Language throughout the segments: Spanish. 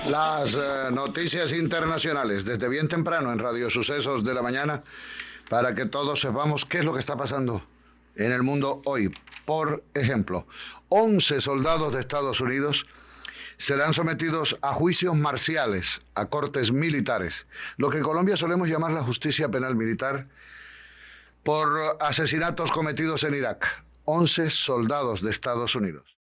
Las noticias internacionales desde bien temprano en Radio Sucesos de la Mañana para que todos sepamos qué es lo que está pasando en el mundo hoy. Por ejemplo, 11 soldados de Estados Unidos serán sometidos a juicios marciales, a cortes militares, lo que en Colombia solemos llamar la justicia penal militar, por asesinatos cometidos en Irak. 11 soldados de Estados Unidos.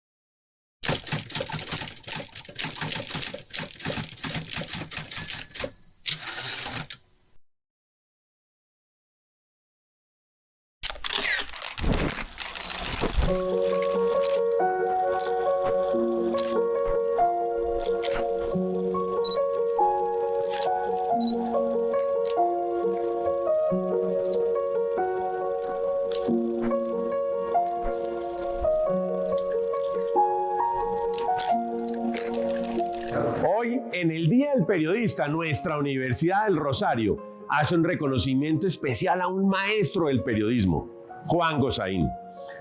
Hoy, en el Día del Periodista, nuestra Universidad del Rosario hace un reconocimiento especial a un maestro del periodismo, Juan Gosaín.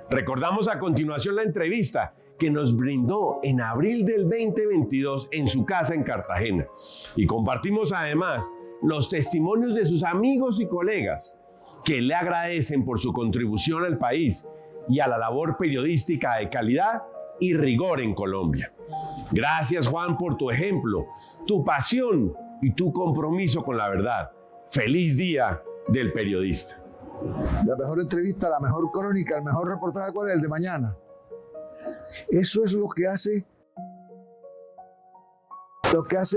Recordamos a continuación la entrevista que nos brindó en abril del 2022 en su casa en Cartagena. Y compartimos además los testimonios de sus amigos y colegas que le agradecen por su contribución al país y a la labor periodística de calidad y rigor en Colombia. Gracias, Juan, por tu ejemplo, tu pasión y tu compromiso con la verdad. Feliz Día del Periodista. La mejor entrevista, la mejor crónica, el mejor reportaje, ¿cuál es? El de mañana. Eso es lo que hace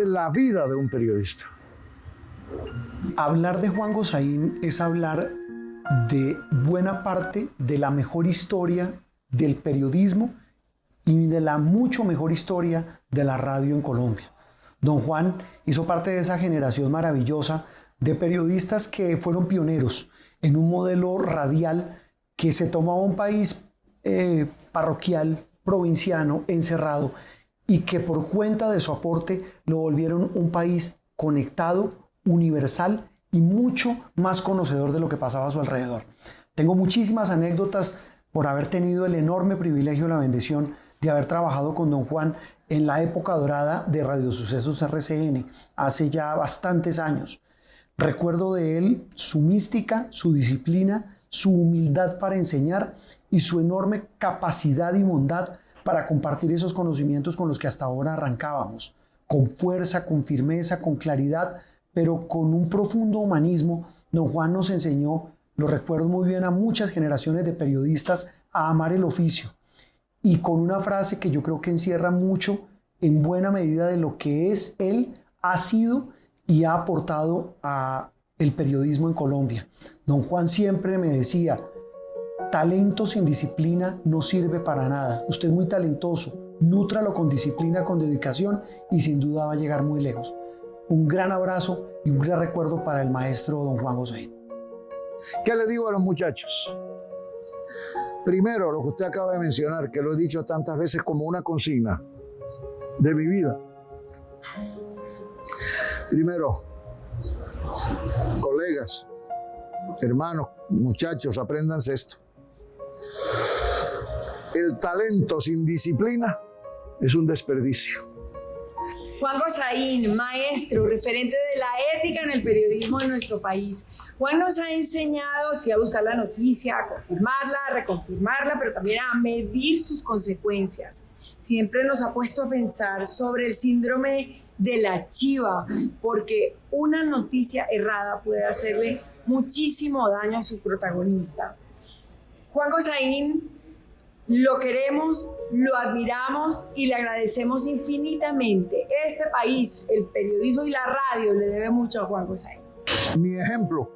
la vida de un periodista. Hablar de Juan Gosaín es hablar de buena parte de la mejor historia del periodismo y de la mucho mejor historia de la radio en Colombia. Don Juan hizo parte de esa generación maravillosa de periodistas que fueron pioneros en un modelo radial que se tomaba un país parroquial, provinciano, encerrado, y que por cuenta de su aporte lo volvieron un país conectado, universal y mucho más conocedor de lo que pasaba a su alrededor. Tengo muchísimas anécdotas por haber tenido el enorme privilegio y la bendición de haber trabajado con don Juan en la época dorada de Radio Sucesos RCN, hace ya bastantes años. Recuerdo de él su mística, su disciplina, su humildad para enseñar y su enorme capacidad y bondad para compartir esos conocimientos con los que hasta ahora arrancábamos, con fuerza, con firmeza, con claridad, pero con un profundo humanismo. Don Juan nos enseñó, lo recuerdo muy bien, a muchas generaciones de periodistas a amar el oficio, y con una frase que yo creo que encierra mucho, en buena medida, de lo que es él, ha sido y ha aportado a el periodismo en Colombia. Don Juan siempre me decía: talento sin disciplina no sirve para nada. Usted es muy talentoso, nútralo con disciplina, con dedicación, y sin duda va a llegar muy lejos. Un gran abrazo y un gran recuerdo para el maestro don Juan Gosaín. ¿Qué le digo a los muchachos? Primero, lo que usted acaba de mencionar, que lo he dicho tantas veces como una consigna de mi vida. Primero, colegas, hermanos, muchachos, apréndanse esto. El talento sin disciplina es un desperdicio. Juan Gosaín, maestro, referente de la ética en el periodismo de nuestro país. Juan nos ha enseñado, sí, a buscar la noticia, a confirmarla, a reconfirmarla, pero también a medir sus consecuencias. Siempre nos ha puesto a pensar sobre el síndrome de la chiva, porque una noticia errada puede hacerle muchísimo daño a su protagonista. Juan Gosaín, lo queremos, lo admiramos y le agradecemos infinitamente. Este país, el periodismo y la radio le debe mucho a Juan Gosaín. Mi ejemplo,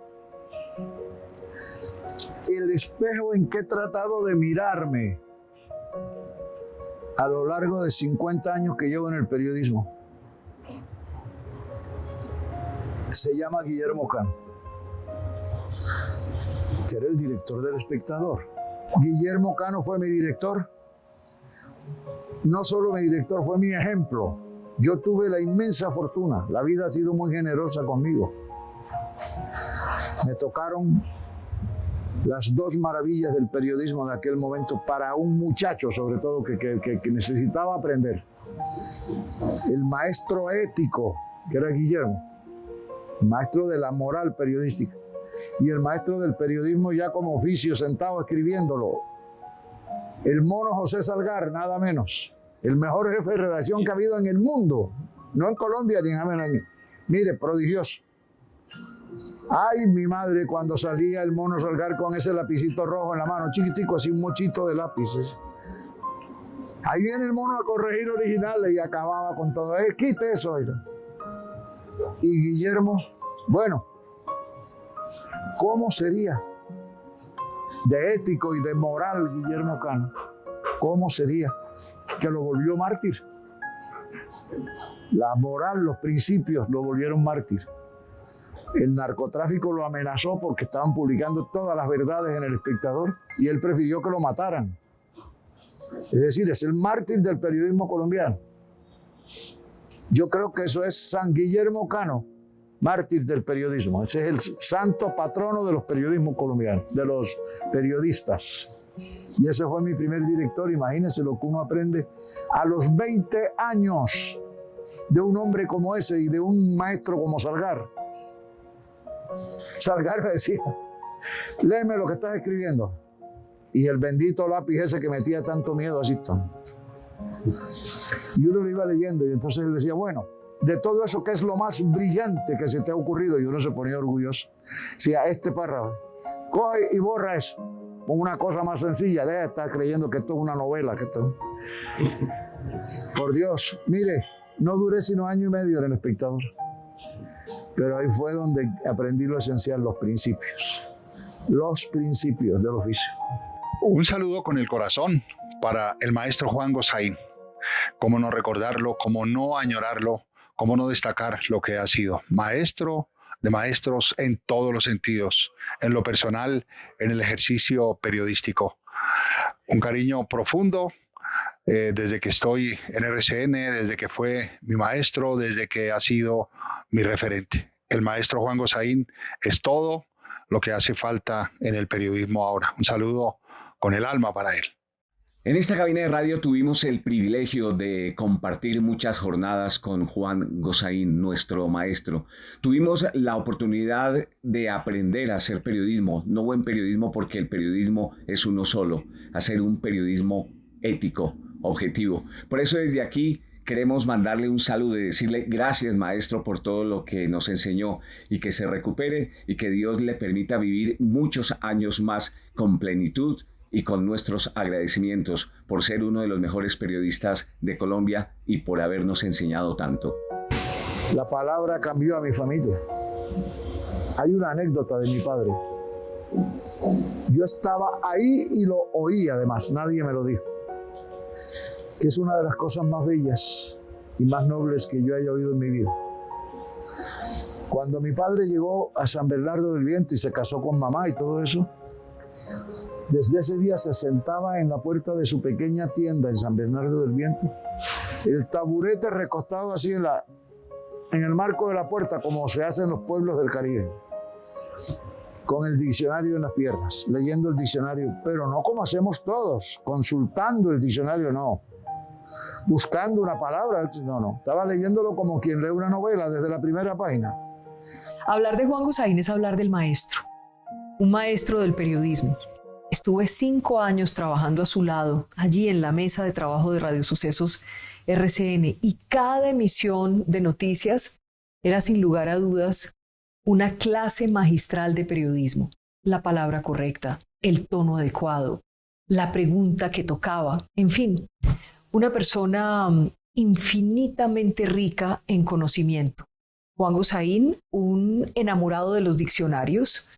el espejo en que he tratado de mirarme a lo largo de 50 años que llevo en el periodismo, se llama Guillermo Cano, que era el director del Espectador. Guillermo Cano fue mi director. No solo mi director, fue mi ejemplo. Yo tuve la inmensa fortuna, la vida ha sido muy generosa conmigo. Me tocaron las dos maravillas del periodismo de aquel momento para un muchacho, sobre todo, que necesitaba aprender. El maestro ético, que era Guillermo, el maestro de la moral periodística, y el maestro del periodismo ya como oficio, sentado escribiéndolo, el mono José Salgar, nada menos, el mejor jefe de redacción que ha habido en el mundo, no en Colombia ni en América. Mire, prodigioso. Ay, mi madre, cuando salía el mono Salgar con ese lapicito rojo en la mano, chiquitico, así un mochito de lápices. Ahí viene el mono a corregir originales y acababa con todo. Quite eso, oiga. Y Guillermo, bueno, ¿cómo sería de ético y de moral Guillermo Cano? ¿Cómo sería que lo volvió mártir? La moral, los principios lo volvieron mártir. El narcotráfico lo amenazó porque estaban publicando todas las verdades en El Espectador y él prefirió que lo mataran. Es decir, es el mártir del periodismo colombiano. Yo creo que eso es San Guillermo Cano, mártir del periodismo. Ese es el santo patrono de los periodismos colombianos, de los periodistas. Y ese fue mi primer director. Imagínense lo que uno aprende a los 20 años de un hombre como ese y de un maestro como Salgar. Salgar me decía, léeme lo que estás escribiendo. Y el bendito lápiz ese que metía tanto miedo, así tanto. Y uno lo iba leyendo y entonces él decía, bueno, de todo eso, ¿qué es lo más brillante que se te ha ocurrido? Y uno se ponía orgulloso. Decía, este párrafo, coge y borra eso. Pon una cosa más sencilla, deja de estar creyendo que esto es una novela. Que esto... Por Dios, mire, no duré sino año y medio en El Espectador. Pero ahí fue donde aprendí lo esencial, los principios del oficio. Un saludo con el corazón para el maestro Juan Gosaín. Cómo no recordarlo, cómo no añorarlo, cómo no destacar lo que ha sido. Maestro de maestros en todos los sentidos, en lo personal, en el ejercicio periodístico. Un cariño profundo desde que estoy en RCN, desde que fue mi maestro, desde que ha sido mi referente. El maestro Juan Gosaín es todo lo que hace falta en el periodismo ahora. Un saludo con el alma para él. En esta cabina de radio tuvimos el privilegio de compartir muchas jornadas con Juan Gosaín, nuestro maestro. Tuvimos la oportunidad de aprender a hacer periodismo, no buen periodismo porque el periodismo es uno solo, hacer un periodismo ético, objetivo. Por eso desde aquí queremos mandarle un saludo y decirle gracias, maestro, por todo lo que nos enseñó y que se recupere y que Dios le permita vivir muchos años más con plenitud y con nuestros agradecimientos por ser uno de los mejores periodistas de Colombia y por habernos enseñado tanto. La palabra cambió a mi familia. Hay una anécdota de mi padre. Yo estaba ahí y lo oí, además, nadie me lo dijo. Que es una de las cosas más bellas y más nobles que yo haya oído en mi vida. Cuando mi padre llegó a San Bernardo del Viento y se casó con mamá y todo eso, desde ese día se sentaba en la puerta de su pequeña tienda en San Bernardo del Viento, el taburete recostado así en el marco de la puerta, como se hace en los pueblos del Caribe, con el diccionario en las piernas, leyendo el diccionario, pero no como hacemos todos, consultando el diccionario, no, buscando una palabra, no, estaba leyéndolo como quien lee una novela desde la primera página. Hablar de Juan Gosaín es hablar del maestro, un maestro del periodismo. Estuve 5 años trabajando a su lado, allí en la mesa de trabajo de Radio Sucesos RCN, y cada emisión de noticias era sin lugar a dudas una clase magistral de periodismo. La palabra correcta, el tono adecuado, la pregunta que tocaba, en fin, una persona infinitamente rica en conocimiento. Juan Gosaín, un enamorado de los diccionarios,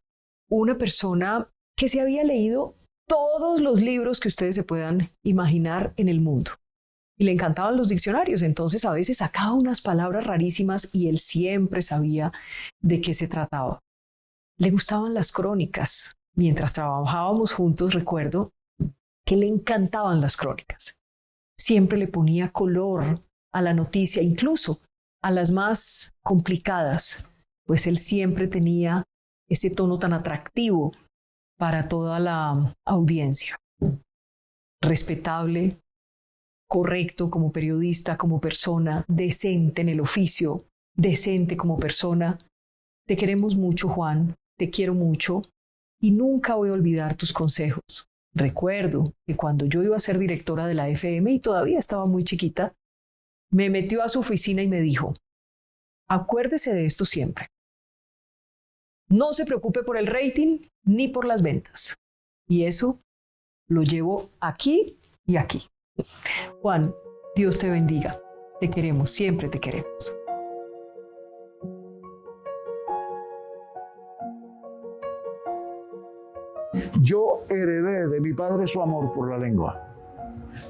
una persona que se había leído todos los libros que ustedes se puedan imaginar en el mundo. Y le encantaban los diccionarios, entonces a veces sacaba unas palabras rarísimas y él siempre sabía de qué se trataba. Le gustaban las crónicas. Mientras trabajábamos juntos, recuerdo que le encantaban las crónicas. Siempre le ponía color a la noticia, incluso a las más complicadas, pues él siempre tenía ese tono tan atractivo para toda la audiencia. Respetable, correcto como periodista, como persona, decente en el oficio, decente como persona. Te queremos mucho, Juan, te quiero mucho y nunca voy a olvidar tus consejos. Recuerdo que cuando yo iba a ser directora de la FM y todavía estaba muy chiquita, me metió a su oficina y me dijo, acuérdese de esto siempre. No se preocupe por el rating ni por las ventas. Y eso lo llevo aquí y aquí. Juan, Dios te bendiga. Te queremos, siempre te queremos. Yo heredé de mi padre su amor por la lengua.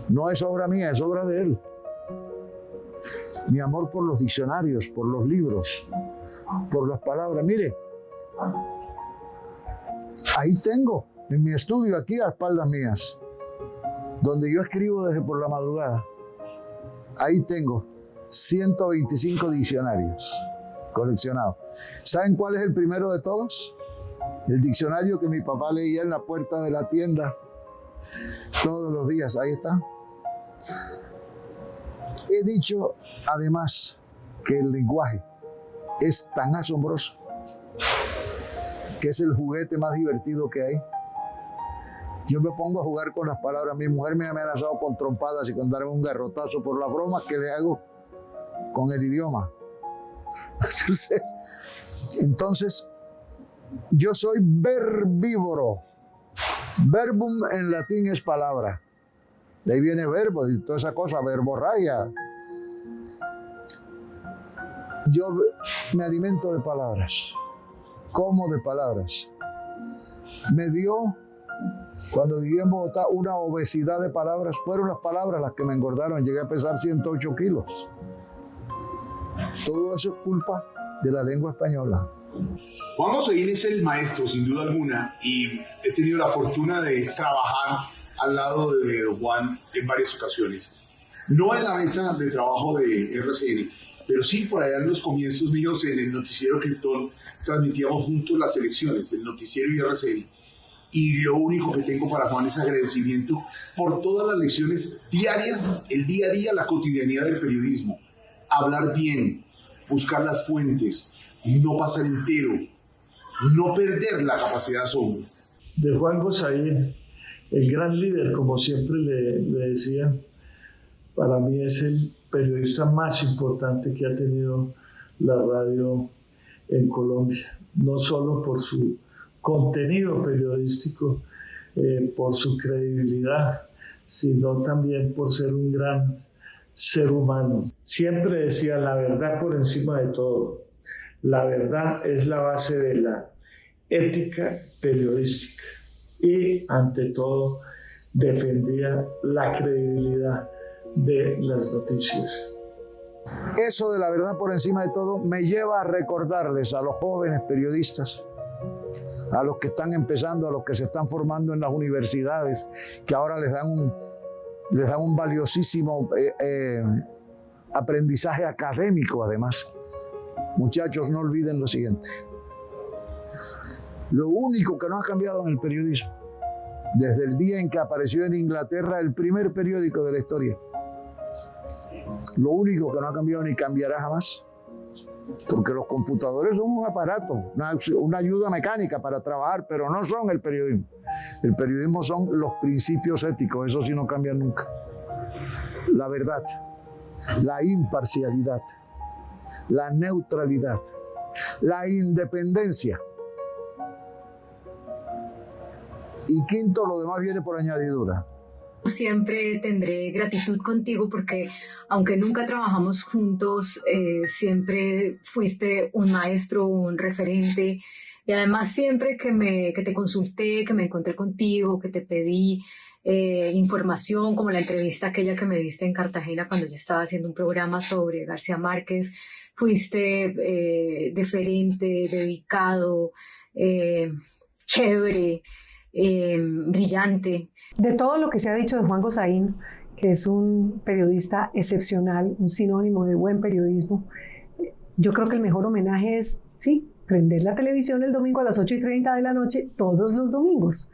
No es obra mía, es obra de él. Mi amor por los diccionarios, por los libros, por las palabras. Mire, ahí tengo, en mi estudio, aquí a espaldas mías, donde yo escribo desde por la madrugada. Ahí tengo 125 diccionarios coleccionados. ¿Saben cuál es el primero de todos? El diccionario que mi papá leía en la puerta de la tienda todos los días. Ahí está. He dicho, además, que el lenguaje es tan asombroso que es el juguete más divertido que hay. Yo me pongo a jugar con las palabras. Mi mujer me ha amenazado con trompadas y con darme un garrotazo por las bromas que le hago con el idioma. Entonces, yo soy verbívoro. Verbum en latín es palabra. De ahí viene verbo y toda esa cosa, verborragia. Yo me alimento de palabras, como de palabras. Me dio, cuando viví en Bogotá, una obesidad de palabras. Fueron las palabras las que me engordaron. Llegué a pesar 108 kilos. Todo eso es culpa de la lengua española. Juan Gosaín es el maestro, sin duda alguna, y he tenido la fortuna de trabajar al lado de Juan en varias ocasiones. No en la mesa de trabajo de RCN, pero sí por allá en los comienzos míos en el noticiero Krypton transmitíamos juntos las elecciones, el noticiero y RCN. Y lo único que tengo para Juan es agradecimiento por todas las lecciones diarias, el día a día, la cotidianidad del periodismo. Hablar bien, buscar las fuentes, no pasar entero, no perder la capacidad de asombro. De Juan Gosaín, el gran líder, como siempre le decía, para mí es el periodista más importante que ha tenido la radio en Colombia, no solo por su contenido periodístico, por su credibilidad, sino también por ser un gran ser humano. Siempre decía la verdad por encima de todo. La verdad es la base de la ética periodística y, ante todo, defendía la credibilidad de las noticias. Eso de la verdad por encima de todo me lleva a recordarles a los jóvenes periodistas, a los que están empezando, a los que se están formando en las universidades, que ahora les dan un valiosísimo aprendizaje académico además. Muchachos, no olviden lo siguiente. Lo único que no ha cambiado en el periodismo, desde el día en que apareció en Inglaterra el primer periódico de la historia, lo único que no ha cambiado ni cambiará jamás, porque los computadores son un aparato, una ayuda mecánica para trabajar, pero no son el periodismo. El periodismo son los principios éticos, eso sí no cambia nunca. La verdad, la imparcialidad, la neutralidad, la independencia. Y quinto, lo demás viene por añadidura. Siempre tendré gratitud contigo porque aunque nunca trabajamos juntos, siempre fuiste un maestro, un referente, y además siempre que te consulté, que me encontré contigo, que te pedí información, como la entrevista aquella que me diste en Cartagena cuando yo estaba haciendo un programa sobre García Márquez, fuiste deferente, dedicado, chévere, brillante. De todo lo que se ha dicho de Juan Gosaín, que es un periodista excepcional, un sinónimo de buen periodismo, yo creo que el mejor homenaje es, sí, prender la televisión el domingo a las 8:30 de la noche, todos los domingos,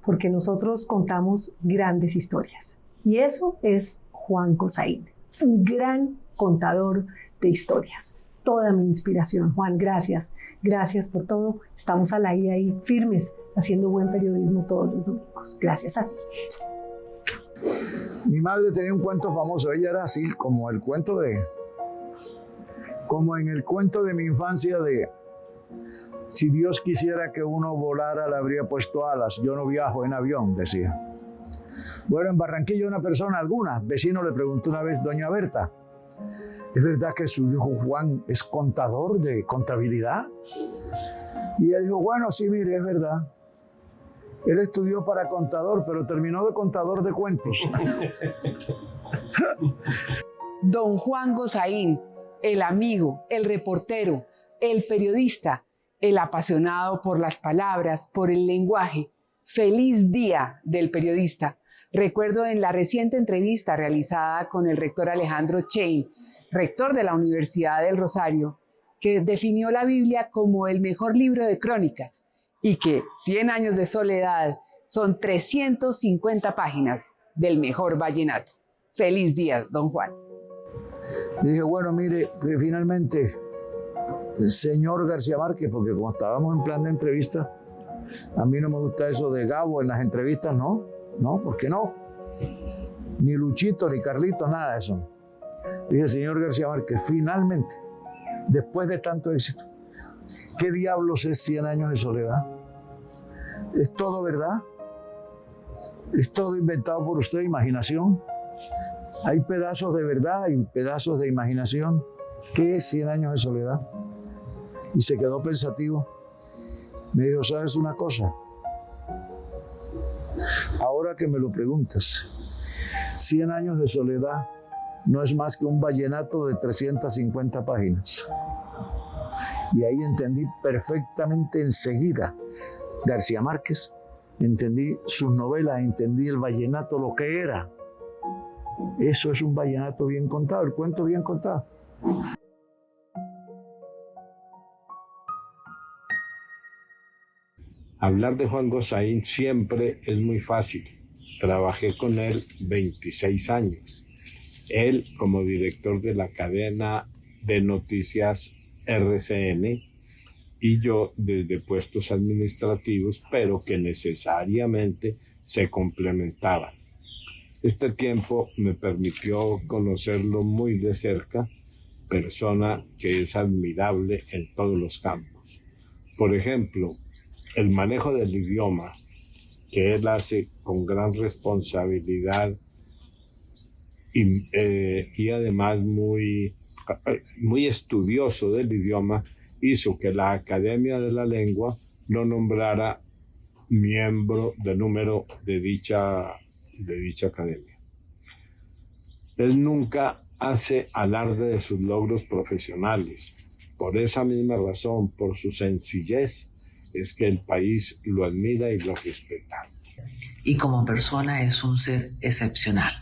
porque nosotros contamos grandes historias. Y eso es Juan Juan Gosaín, un gran contador de historias. Toda mi inspiración. Juan, gracias. Gracias por todo. Estamos al aire ahí, firmes, haciendo buen periodismo todos los domingos. Gracias a ti. Mi madre tenía un cuento famoso. Ella era así, como en el cuento de mi infancia de si Dios quisiera que uno volara, le habría puesto alas. Yo no viajo en avión, decía. Bueno, en Barranquilla vecino le preguntó una vez, doña Berta, ¿es verdad que su hijo Juan es contador de contabilidad? Y ella dijo, bueno, sí, mire, es verdad. Él estudió para contador, pero terminó de contador de cuentos. Don Juan Gosaín, el amigo, el reportero, el periodista, el apasionado por las palabras, por el lenguaje. Feliz Día del Periodista. Recuerdo en la reciente entrevista realizada con el rector Alejandro Chein, rector de la Universidad del Rosario, que definió la Biblia como el mejor libro de crónicas y que 100 años de soledad son 350 páginas del mejor vallenato. Feliz día, don Juan. Dije, bueno, mire, finalmente, señor García Márquez, porque como estábamos en plan de entrevista, a mí no me gusta eso de Gabo en las entrevistas, no, ¿por qué no? Ni Luchito, ni Carlito, nada de eso. Dije, señor García Márquez, finalmente, después de tanto éxito, ¿qué diablos es 100 años de soledad? ¿Es todo verdad? ¿Es todo inventado por usted, imaginación? ¿Hay pedazos de verdad y pedazos de imaginación? ¿Qué es 100 años de soledad? Y se quedó pensativo. Me dijo, ¿sabes una cosa? Ahora que me lo preguntas, 100 años de soledad no es más que un vallenato de 350 páginas. Y ahí entendí perfectamente enseguida García Márquez, entendí sus novelas, entendí el vallenato, lo que era. Eso es un vallenato bien contado, el cuento bien contado. Hablar de Juan Gosaín siempre es muy fácil. Trabajé con él 26 años. Él como director de la cadena de noticias RCN y yo desde puestos administrativos, pero que necesariamente se complementaban. Este tiempo me permitió conocerlo muy de cerca, persona que es admirable en todos los campos. Por ejemplo, el manejo del idioma, que él hace con gran responsabilidad y además muy estudioso del idioma, hizo que la Academia de la Lengua lo nombrara miembro de número de dicha academia. Él nunca hace alarde de sus logros profesionales. Por esa misma razón, por su sencillez, es que el país lo admira y lo respeta. Y como persona es un ser excepcional.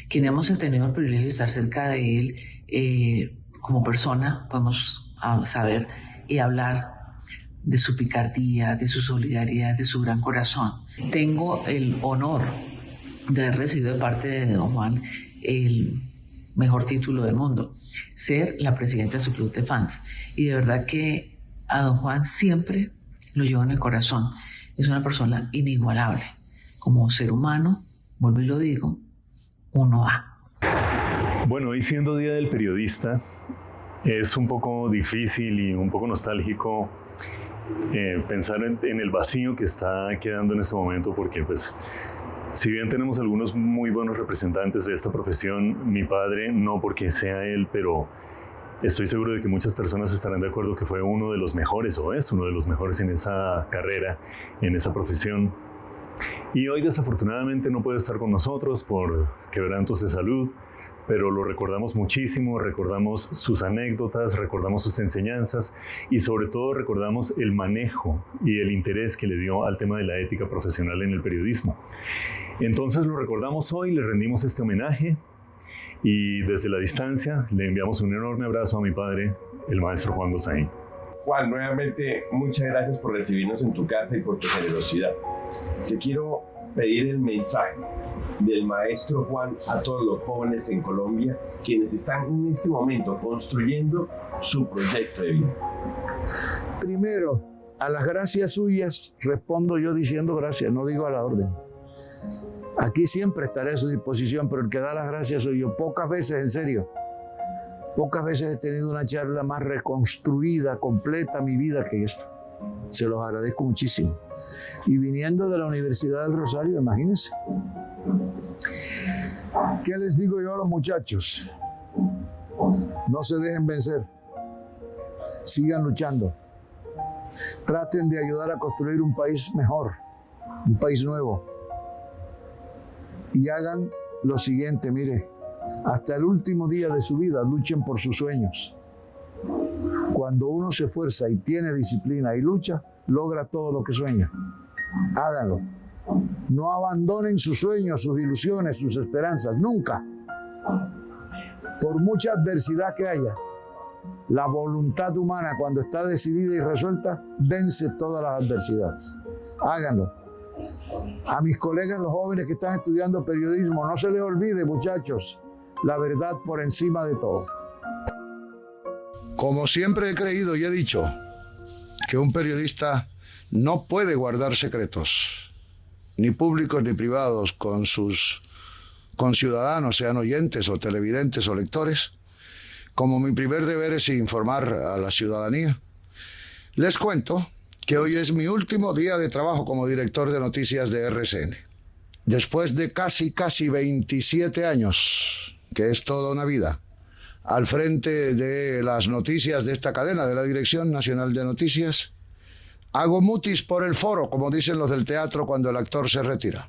Quienes hemos tenido el privilegio de estar cerca de él, como persona, podemos saber y hablar de su picardía, de su solidaridad, de su gran corazón. Tengo el honor de haber recibido de parte de don Juan el mejor título del mundo, ser la presidenta de su club de fans. Y de verdad que a don Juan siempre lo llevo en el corazón. Es una persona inigualable. Como ser humano, vuelvo y lo digo, uno A. Bueno, hoy siendo Día del Periodista, es un poco difícil y un poco nostálgico pensar en el vacío que está quedando en este momento, porque pues si bien tenemos algunos muy buenos representantes de esta profesión, mi padre, no porque sea él, pero estoy seguro de que muchas personas estarán de acuerdo que fue uno de los mejores, o es uno de los mejores en esa carrera, en esa profesión. Y hoy desafortunadamente no puede estar con nosotros por quebrantos de salud, pero lo recordamos muchísimo, recordamos sus anécdotas, recordamos sus enseñanzas y sobre todo recordamos el manejo y el interés que le dio al tema de la ética profesional en el periodismo. Entonces lo recordamos hoy, le rendimos este homenaje y desde la distancia le enviamos un enorme abrazo a mi padre, el maestro Juan Gosaín. Juan, nuevamente muchas gracias por recibirnos en tu casa y por tu generosidad. Te quiero pedir el mensaje del maestro Juan a todos los jóvenes en Colombia, quienes están en este momento construyendo su proyecto de vida? Primero, a las gracias suyas respondo yo diciendo gracias, no digo a la orden. Aquí siempre estaré a su disposición, pero el que da las gracias soy yo. Pocas veces, en serio, pocas veces he tenido una charla más reconstruida, completa mi vida que esta. Se los agradezco muchísimo. Y viniendo de la Universidad del Rosario, imagínense. ¿Qué les digo yo a los muchachos? No se dejen vencer. Sigan luchando. Traten de ayudar a construir un país mejor, un país nuevo. Y hagan lo siguiente, mire, hasta el último día de su vida luchen por sus sueños. Cuando uno se esfuerza y tiene disciplina y lucha, logra todo lo que sueña. Háganlo. No abandonen sus sueños, sus ilusiones, sus esperanzas, nunca. Por mucha adversidad que haya, la voluntad humana, cuando está decidida y resuelta, vence todas las adversidades. Háganlo. A mis colegas, los jóvenes que están estudiando periodismo, no se les olvide, muchachos, la verdad por encima de todo. Como siempre he creído y he dicho, que un periodista no puede guardar secretos, ni públicos ni privados, con sus conciudadanos, sean oyentes o televidentes o lectores. Como mi primer deber es informar a la ciudadanía, les cuento que hoy es mi último día de trabajo como director de noticias de RCN. Después de casi 27 años, que es toda una vida, al frente de las noticias de esta cadena, de la Dirección Nacional de Noticias, hago mutis por el foro, como dicen los del teatro cuando el actor se retira.